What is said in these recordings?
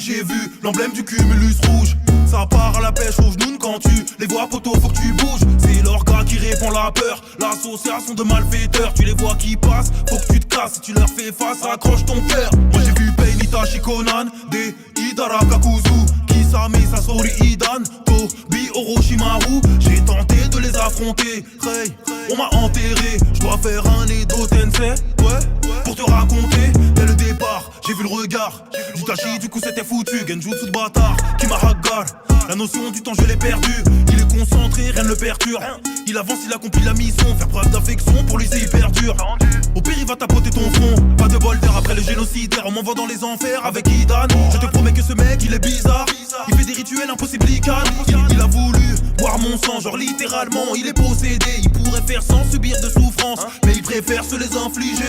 j'ai vu l'emblème du cumulus rouge. Ça part à la pêche aux genoux quand tu les vois poto, faut que tu bouges. C'est leur gars qui répand la peur, l'association de malfaiteurs. Tu les vois qui passent, faut que tu te casses. Si tu leur fais face, accroche ton cœur. Moi j'ai vu Pain, Itachi, Conan, des Hidara Kakuzu, Kisame, Sasori, Idan, Tobi, Orochimaru. J'ai tenté de les affronter, hey, on m'a enterré. Je dois faire un Edo Tensei, ouais, pour te raconter. Dès le départ, j'ai vu le regard d'Itachi, du coup c'était foutu. Genjutsu de bâtard, qui m'a hagar. La notion du temps je l'ai perdu. Il est concentré, rien ne le perturbe. Il avance, il accomplit la mission. Faire preuve d'affection, pour lui c'est hyper dur. Au pire il va tapoter ton front. Pas de bol d'air après le génocidaire. On m'envoie dans les enfers avec Idan. Je te promets que ce mec il est bizarre. Il fait des rituels impossibles, il a voulu boire mon sang, genre littéralement il est possédé. Il pourrait faire sans subir de souffrance, mais il préfère se les infliger.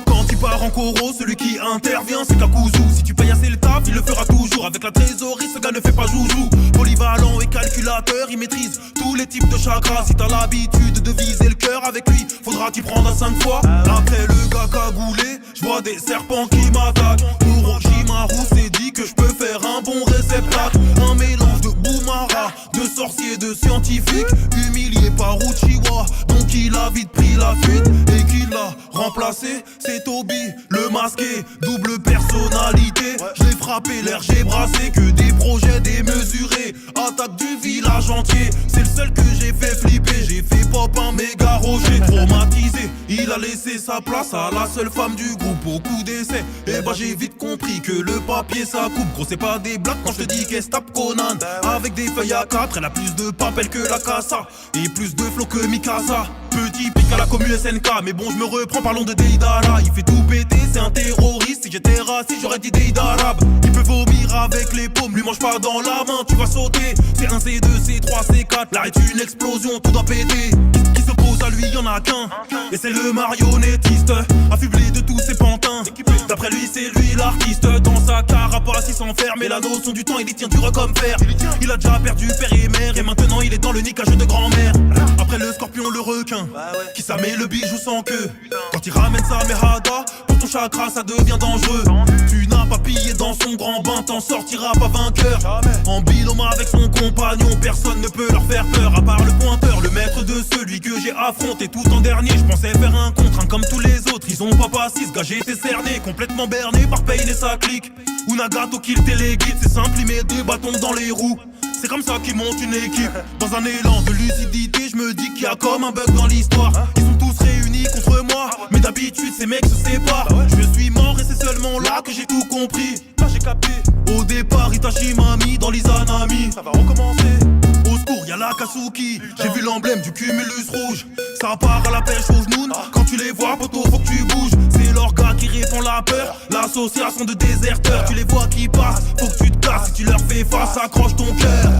Quand il part en coro, celui qui intervient c'est Kakuzu. Si tu payes assez le taf, il le fera toujours. Avec la trésorerie, ce gars ne fait pas joujou. Polyvalent et calculateur, il maîtrise tous les types de chakras. Si t'as l'habitude de viser le cœur avec lui, faudra t'y prendre à 5 fois. Après le gars cagoulé, je vois des serpents qui m'attaquent. Orochimaru s'est dit que je peux faire un bon réceptacle. Un mélange de Boumara, de sorcier, de scientifique, humilié par Uchiwa. Donc il a vite pris la fuite et qu'il l'a remplacé. C'est Tobi, le masqué, double personnalité. Je l'ai frappé, l'air j'ai brassé, que des projets démesurés. Attaque du village entier, c'est le seul que j'ai fait flipper. J'ai fait pop un méga rocher, traumatisé. Il a laissé sa place à la seule femme du groupe, beaucoup d'essais. Et bah j'ai vite compris que le papier ça coupe. Gros c'est pas des blagues quand je te dis qu'elle se tape Conan. Avec des feuilles à 4, elle a plus de papel que la Casa et plus de flow que Mikasa. Petit pic à la commu SNK, mais bon je me reprends, parlons de Deidara. Il fait tout péter, c'est un terroriste. Si j'étais raciste j'aurais dit Deidarabe. Il peut vomir avec les paumes, lui mange pas dans la main, tu vas sauter. C'est un C2, C3, C4, l'arrêt une explosion, tout doit péter. Qui s'oppose à lui, y'en a qu'un, et c'est le marionnettiste, affublé de tous ses pantins. D'après lui c'est lui l'artiste. Dans sa carapace il s'enferme, et la notion du temps il y tient dur comme fer. Il a déjà perdu père et mère, et maintenant il est dans le niquage de grand-mère. Après le scorpion, le requin, qui ça met le bijou sans queue. Quand il ramène sa mehada, pour ton chakra ça devient dangereux. Tu n'as pas pillé dans son grand bain, t'en sortiras pas vainqueur. En binôme avec son compagnon, personne ne peut leur faire peur. À part le pointeur, le maître de celui que j'ai affronté tout en dernier. Je pensais faire un contre, comme tous les autres. Ils ont pas passé, ce gars j'ai été cerné, complètement berné par Pain et sa clique. Ou Nagato qui le téléguide, c'est simple, il met des bâtons dans les roues. C'est comme ça qu'ils montent une équipe. Dans un élan de lucidité, je me dis qu'il y a comme un bug dans l'histoire. Ils sont tous réunis contre moi, mais d'habitude ces mecs se séparent. Je suis mort et c'est seulement là que j'ai tout compris. Là j'ai capté. Au départ Itachi m'a mis dans l'Izanami. Ça va recommencer. Au secours y'a la Kasuki. J'ai vu l'emblème du cumulus rouge. Ça part à la pêche aux genoux. Quand tu les vois poto faut que tu bouges. C'est leur gars qui répand la peur, l'association de déserteurs. Tu les vois qui passent, faut que tu te casses. Si tu leur fais face, accroche ton cœur.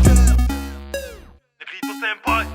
Negrito Senpai.